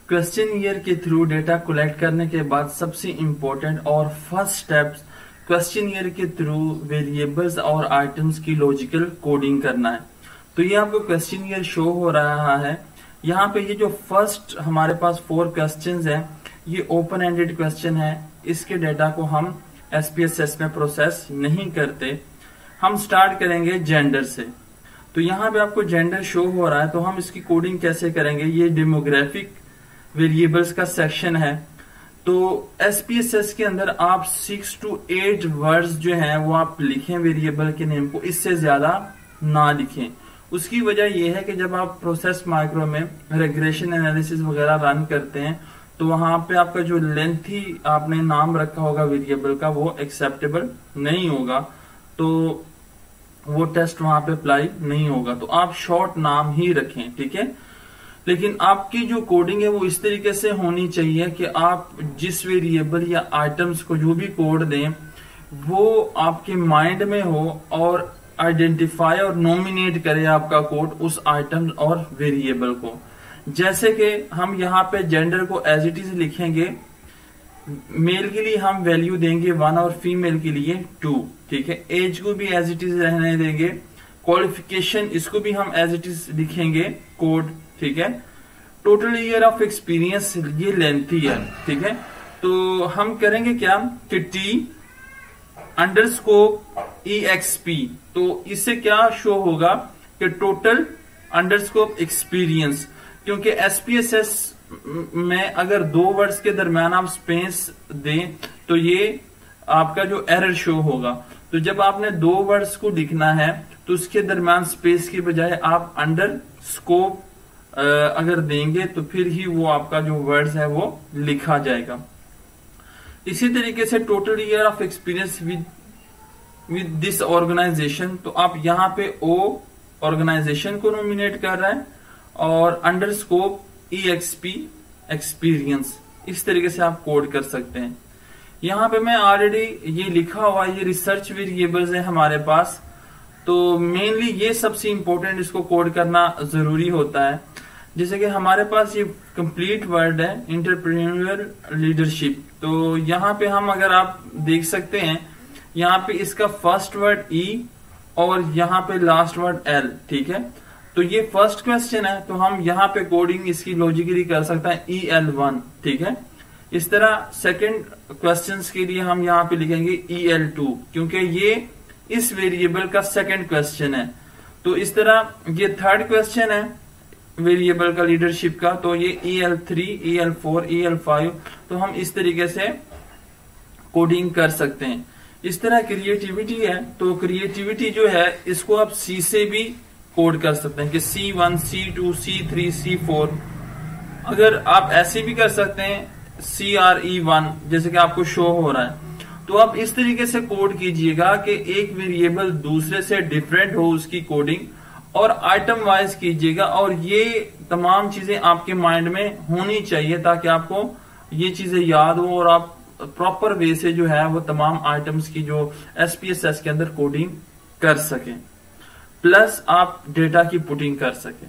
Question year के through data collect करने के बाद सबसे इम्पोर्टेंट और फर्स्ट स्टेप्स क्वेश्चन ईयर के थ्रू वेरिएबल्स और आइटम्स की लॉजिकल कोडिंग करना है। तो ये आपको क्वेश्चन ईयर शो हो रहा है। यहाँ पे ये जो फर्स्ट हमारे पास 4 क्वेश्चंस हैं, ये ओपन एंडेड क्वेश्चन है। इसके डेटा को हम SPSS में प्रोसेस नहीं करते। हम स्टार्ट करेंगे जेंडर से। तो यहाँ पे आपको जेंडर शो हो रहा है, तो हम इसकी कोडिंग कैसे करेंगे? ये डेमोग्राफिक वेरिएबल्स का सेक्शन है। तो SPSS के अंदर आप 6 to 8 वर्ड्स जो हैं वो आप लिखें वेरिएबल के नेम को, इससे ज्यादा ना लिखें। उसकी वजह यह है कि जब आप प्रोसेस माइक्रो में रिग्रेशन एनालिसिस वगैरह रन करते हैं तो वहां पे आपका जो लेंथी आपने नाम रखा होगा वेरिएबल का वो एक्सेप्टेबल नहीं होगा, तो वो टेस्ट वहां पे अप्लाई नहीं होगा। तो आप शॉर्ट नाम ही रखें, ठीक है। लेकिन आपकी जो कोडिंग है वो इस तरीके से होनी चाहिए कि आप जिस वेरिएबल या आइटम्स को जो भी कोड दें वो आपके माइंड में हो और आइडेंटिफाई और नॉमिनेट करे आपका कोड उस आइटम और वेरिएबल को। जैसे कि हम यहाँ पे जेंडर को एज इट इज लिखेंगे, मेल के लिए हम वैल्यू देंगे 1 और फीमेल के लिए 2, ठीक है। एज को भी एज इट इज रहने देंगे। क्वालिफिकेशन इसको भी हम एज इट इज लिखेंगे कोड, ठीक है। टोटल ईयर ऑफ एक्सपीरियंस ये लेंथी है, ठीक है। तो हम करेंगे क्या कि T_EXP, तो इससे क्या शो होगा कि टोटल अंडरस्कोप एक्सपीरियंस, क्योंकि SPSS में अगर 2 वर्ड्स के दरमियान आप स्पेस दें तो ये आपका जो एरर शो होगा। तो जब आपने 2 वर्ड्स को लिखना है तो उसके दरमियान स्पेस की बजाय आप अंडरस्कोप अगर देंगे तो फिर ही वो आपका जो वर्ड्स है वो लिखा जाएगा। इसी तरीके से total year of experience with this organization, तो आप यहाँ पे O ऑर्गेनाइजेशन को नॉमिनेट कर रहे हैं और अंडरस्कोप EXP एक्सपीरियंस, इस तरीके से आप कोड कर सकते हैं। यहाँ पे मैं ऑलरेडी ये लिखा हुआ, ये रिसर्च वेरिएबल्स है हमारे पास। तो मेनली ये सबसे इंपॉर्टेंट, इसको कोड करना जरूरी होता है। जैसे कि हमारे पास ये कंप्लीट वर्ड है एंटरप्रेन्योरियल लीडरशिप। तो यहाँ पे हम अगर आप देख सकते हैं, यहाँ पे इसका फर्स्ट वर्ड E और यहाँ पे लास्ट वर्ड L, ठीक है। तो ये फर्स्ट क्वेश्चन है, तो हम यहाँ पे कोडिंग इसकी लॉजिकली कर सकते हैं EL1, ठीक है। इस तरह सेकंड क्वेश्चंस के लिए हम यहाँ पे लिखेंगे EL2, क्योंकि ये इस वेरिएबल का सेकंड क्वेश्चन है। तो इस तरह ये थर्ड क्वेश्चन है वेरिएबल का लीडरशिप का, तो ये EL3, EL4, EL5, तो हम इस तरीके से कोडिंग कर सकते हैं। इस तरह क्रिएटिविटी है, तो क्रिएटिविटी जो है इसको आप C से भी कोड कर सकते हैं कि C1, C2, C3, C4। अगर आप ऐसे भी कर सकते हैं CRE1, जैसे कि आपको शो हो रहा है। तो आप इस तरीके से कोड कीजिएगा कि एक वेरिएबल दूसरे से डिफरेंट हो उसकी कोडिंग, और आइटम वाइज कीजिएगा। और ये तमाम चीजें आपके माइंड में होनी चाहिए ताकि आपको ये चीजें याद हो और आप प्रॉपर वे से जो है वो तमाम आइटम्स की जो SPSS के अंदर कोडिंग कर सकें, प्लस आप डेटा की पुटिंग कर सकें।